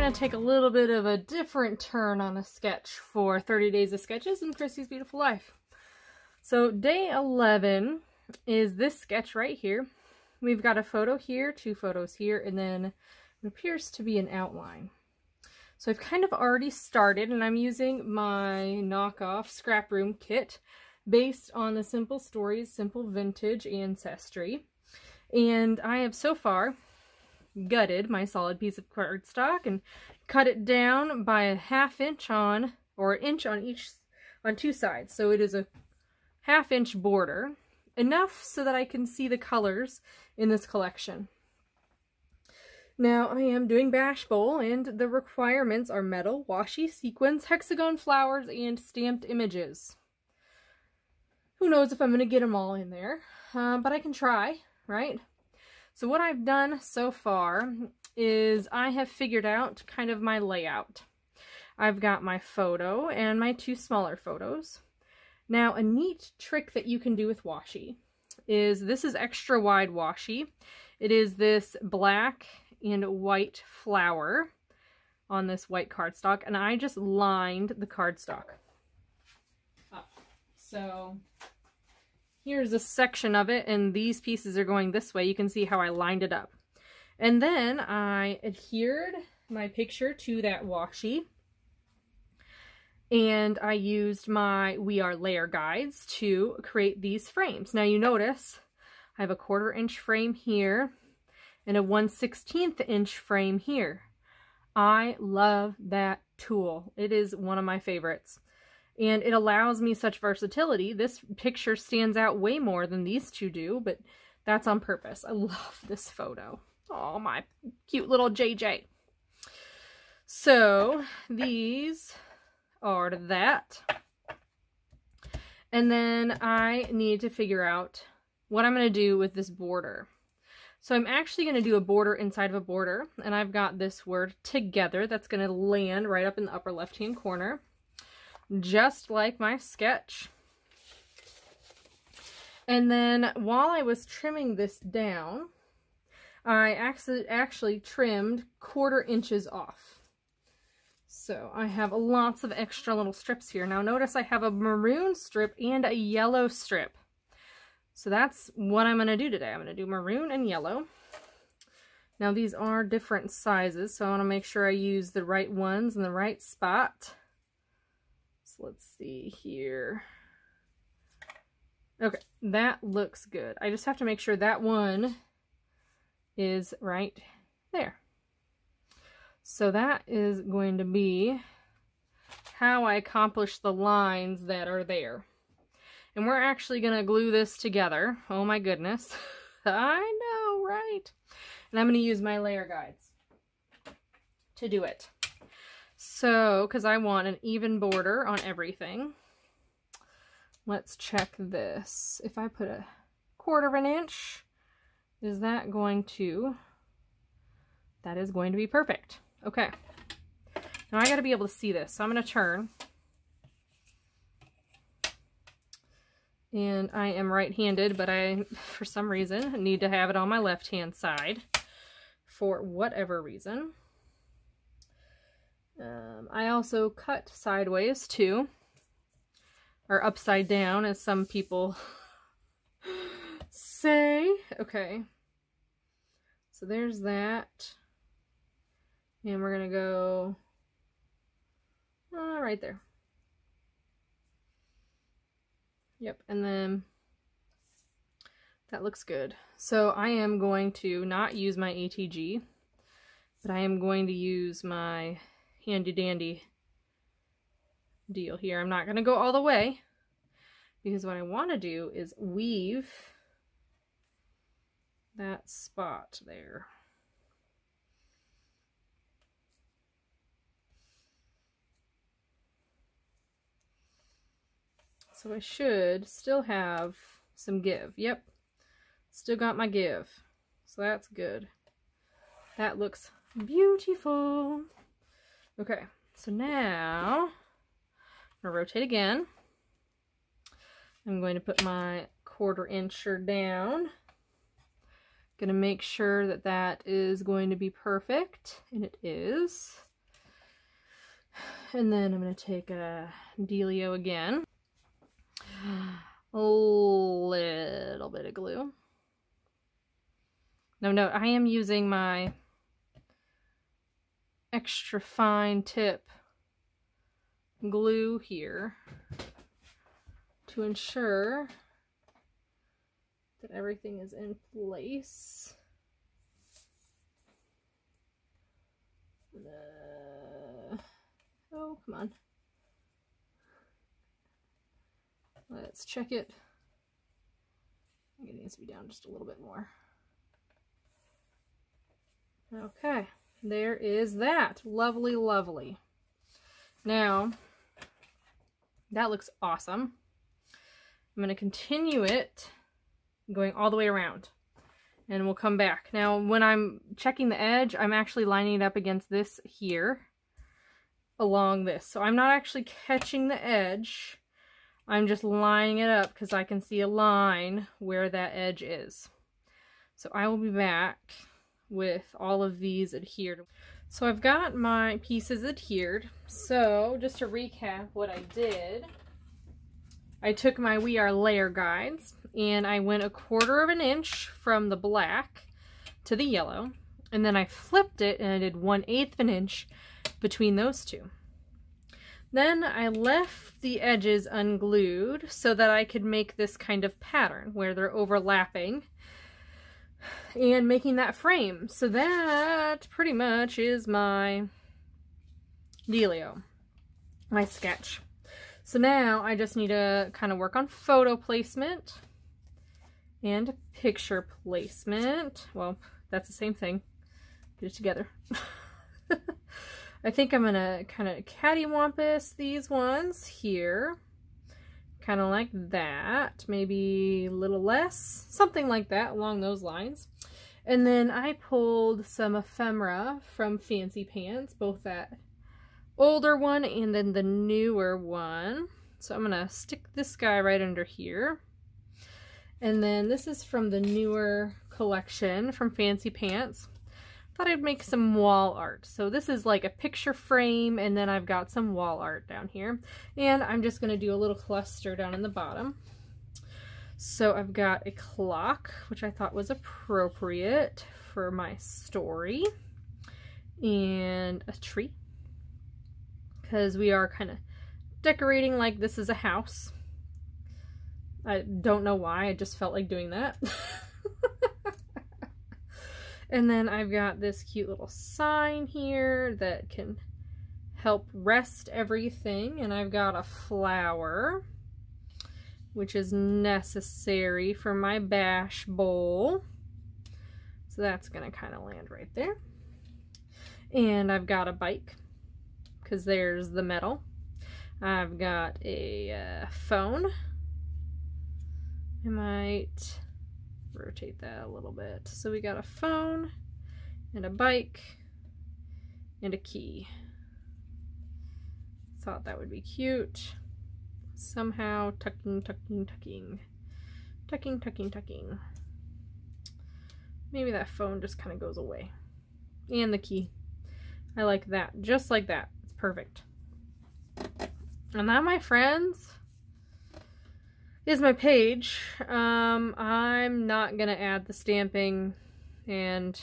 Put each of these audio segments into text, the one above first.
gonna take a little bit of a different turn on a sketch for 30 Days of Sketches in Chrissy's Beautiful Life. So day 11 is this sketch right here. We've got a photo here, 2 photos here, and then it appears to be an outline. So I've kind of already started, and I'm using my knockoff scrap room kit based on the Simple Stories Simple Vintage Ancestry. And I have so far gutted my solid piece of cardstock and cut it down by a 1/2 inch on, or an inch on 2 sides. So it is a 1/2 inch border, enough so that I can see the colors in this collection. Now I am doing bash bowl, and the requirements are metal, washi, sequins, hexagon flowers, and stamped images. Who knows if I'm going to get them all in there, but I can try, right? So what I've done so far is I have figured out kind of my layout. I've got my photo and my 2 smaller photos. Now a neat trick that you can do with washi is, this is extra wide washi. It is this black and white flower on this white cardstock, and I just lined the cardstock up. So here's a section of it, and these pieces are going this way. You can see how I lined it up. And then I adhered my picture to that washi, and I used my We Are layer guides to create these frames. Now you notice I have a 1/4 inch frame here and a 1/16 inch frame here. I love that tool. It is one of my favorites. And it allows me such versatility. This picture stands out way more than these 2 do, but that's on purpose. I love this photo. Oh, my cute little JJ. So these are that. And then I need to figure out what I'm going to do with this border. So I'm actually going to do a border inside of a border, and I've got this word together that's going to land right up in the upper left-hand corner, just like my sketch. And then while I was trimming this down, I actually trimmed 1/4 inches off. So I have lots of extra little strips here. Now notice I have a maroon strip and a yellow strip. So that's what I'm going to do today. I'm going to do maroon and yellow. Now these are different sizes, so I want to make sure I use the right ones in the right spot. So let's see here. Okay, that looks good. I just have to make sure that one is right there. So that is going to be how I accomplish the lines that are there. And we're actually going to glue this together. Oh my goodness. I know, right? And I'm going to use my layer guides to do it. So, because I want an even border on everything. Let's check this. If I put a 1/4 inch, is that going to... That is going to be perfect. Okay. Now I got to be able to see this. So I'm going to turn. And I am right-handed, but I, for some reason, need to have it on my left-hand side for whatever reason. I also cut sideways too, or upside down, as some people say. Okay, so there's that, and we're gonna go right there. Yep, and then that looks good. So I am going to not use my ATG, but I am going to use my handy dandy deal here. I'm not going to go all the way, because what I want to do is weave that spot there. So I should still have some give. Yep, still got my give. So that's good. That looks beautiful. Okay, so now I'm going to rotate again. I'm going to put my 1/4 incher down. Going to make sure that that is going to be perfect, and it is. And then I'm going to take a dealio again. A little bit of glue. No, I am using my extra fine tip glue here to ensure that everything is in place. Oh, come on. Let's check it. I think it needs to be down just a little bit more. Okay, there is that. Lovely, lovely. Now, that looks awesome. I'm going to continue it going all the way around. And we'll come back. Now, when I'm checking the edge, I'm actually lining it up against this here. Along this. So I'm not actually catching the edge. I'm just lining it up because I can see a line where that edge is. So I will be back with all of these adhered. So I've got my pieces adhered. So just to recap what I did, I took my We Are layer guides and I went 1/4 of an inch from the black to the yellow, and then I flipped it and I did 1/8 of an inch between those two. Then I left the edges unglued so that I could make this kind of pattern where they're overlapping and making that frame. So that pretty much is my dealio, my sketch. So now I just need to kind of work on photo placement and picture placement. Well, that's the same thing. Get it together. I think I'm gonna kind of cattywampus these ones here. Kind of like that. Maybe a little less. Something like that, along those lines. And then I pulled some ephemera from Fancy Pants, both that older one and then the newer one. So I'm gonna stick this guy right under here. And then this is from the newer collection from Fancy Pants. Thought I'd make some wall art. So this is like a picture frame, and then I've got some wall art down here. And I'm just gonna do a little cluster down in the bottom. So I've got a clock, which I thought was appropriate for my story, and a tree, because we are kind of decorating like this is a house. I don't know why, I just felt like doing that. And then I've got this cute little sign here that can help rest everything, and I've got a flower, which is necessary for my bash bowl. So that's gonna kind of land right there. And I've got a bike, because there's the metal. I've got a phone. I might rotate that a little bit. So we got a phone and a bike and a key. Thought that would be cute. Somehow tucking. Maybe that phone just kind of goes away. And the key. I like that. Just like that. It's perfect. And that, my friends, is my page. I'm not gonna add the stamping, and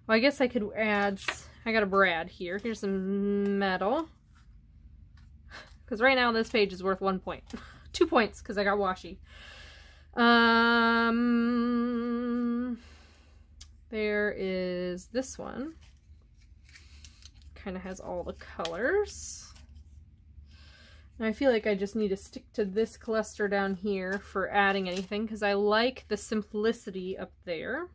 well, I guess I could add, I got a brad here. Here's some metal. Because right now this page is worth 1 point. 2 points because I got washi. There is this one. Kind of has all the colors. And I feel like I just need to stick to this cluster down here for adding anything, because I like the simplicity up there.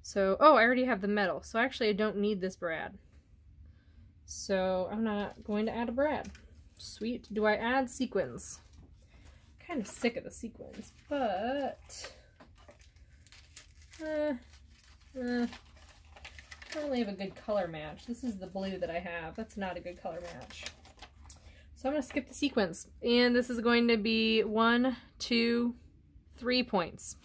So, oh, I already have the metal, so actually I don't need this brad. So I'm not going to add a brad. Sweet. Do I add sequins? I'm kind of sick of the sequins, but I only have a good color match. This is the blue that I have. That's not a good color match. So I'm going to skip the sequins. And this is going to be 1, 2, 3 points.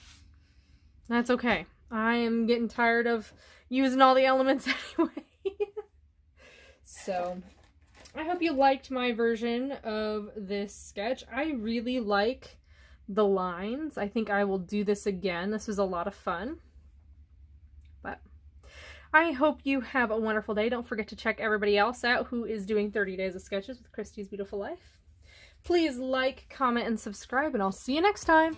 That's okay. I am getting tired of using all the elements anyway. So I hope you liked my version of this sketch. I really like the lines. I think I will do this again. This was a lot of fun. But I hope you have a wonderful day. Don't forget to check everybody else out who is doing 30 Days of Sketches with Christy's Beautiful Life. Please like, comment, and subscribe, and I'll see you next time.